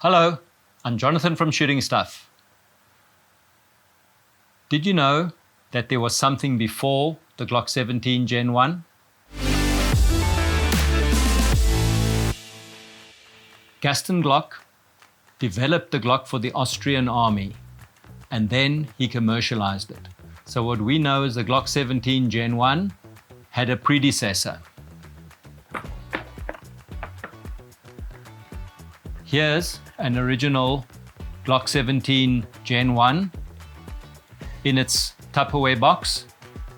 Hello, I'm Jonathan from Shooting Stuff. Did you know that there was something before the Glock 17 Gen 1? Gaston Glock developed the Glock for the Austrian army, and then he commercialized it. So what we know as the Glock 17 Gen 1 had a predecessor. Here's an original Glock 17 Gen 1 in its Tupperware box,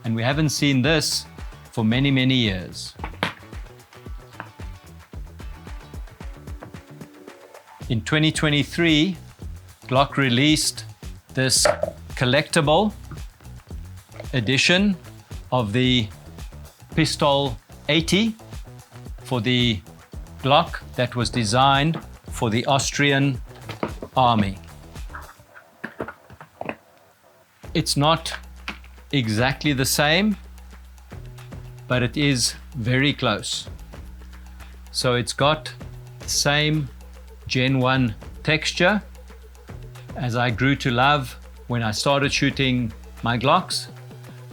and we haven't seen this for many, many years. In 2023, Glock released this collectible edition of the Pistole 80 for the Glock that was designed for the Austrian army. It's not exactly the same, but it is very close. So it's got the same Gen 1 texture as I grew to love when I started shooting my Glocks,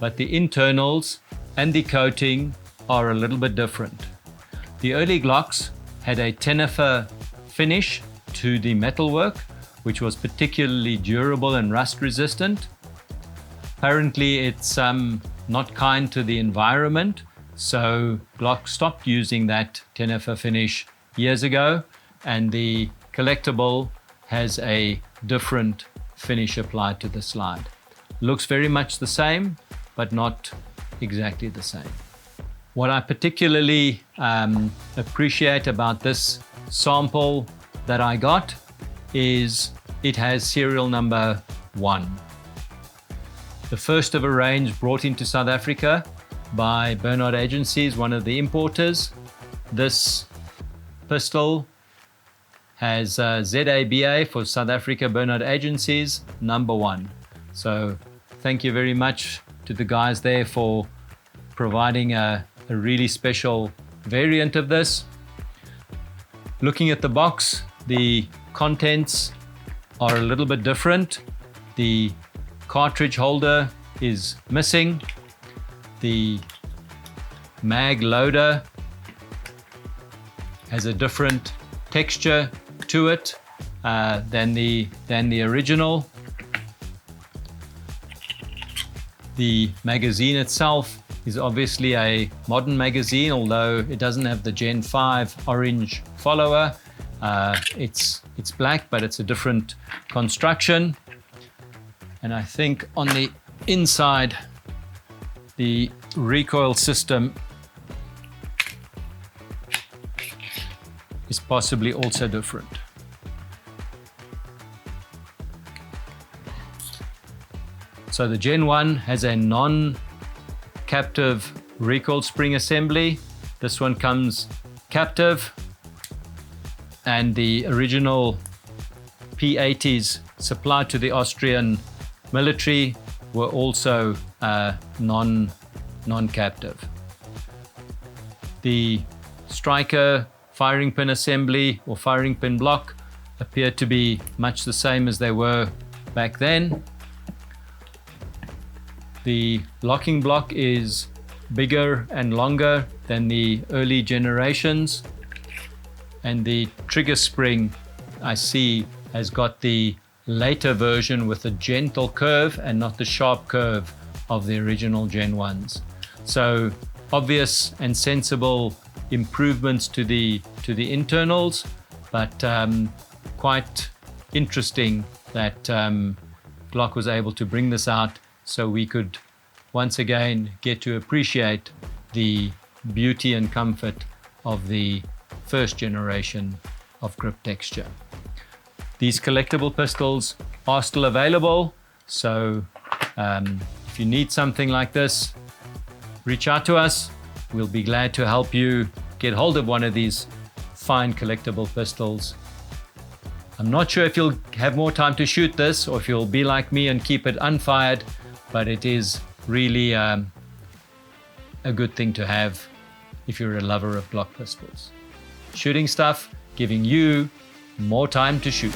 but the internals and the coating are a little bit different. The early Glocks had a Tenefer finish to the metalwork, which was particularly durable and rust resistant. Apparently it's not kind to the environment, so Glock stopped using that Tenefer finish years ago, and the collectible has a different finish applied to the slide. Looks very much the same, but not exactly the same. What I particularly appreciate about this sample that I got is it has serial number 1. The first of a range brought into South Africa by Bernard Agencies, one of the importers. This pistol has ZABA for South Africa Bernard Agencies, number 1. So thank you very much to the guys there for providing a really special variant of this. Looking at the box, the contents are a little bit different. The cartridge holder is missing. The mag loader has a different texture to it than the original. The magazine itself is obviously a modern magazine, although it doesn't have the Gen 5 orange follower. It's black, but it's a different construction. And I think on the inside, the recoil system is possibly also different. So the Gen 1 has a non-captive recoil spring assembly. This one comes captive, and the original P80s supplied to the Austrian military were also non-captive. The striker firing pin assembly or firing pin block appear to be much the same as they were back then. The locking block is bigger and longer than the early generations, and the trigger spring I see has got the later version with a gentle curve and not the sharp curve of the original Gen 1s. So obvious and sensible improvements to the internals, but quite interesting that Glock was able to bring this out so we could once again get to appreciate the beauty and comfort of the first generation of grip texture. These collectible pistols are still available, so if you need something like this, reach out to us. We'll be glad to help you get hold of one of these fine collectible pistols. I'm not sure if you'll have more time to shoot this or if you'll be like me and keep it unfired, but it is really a good thing to have if you're a lover of Glock pistols. Shooting Stuff, giving you more time to shoot.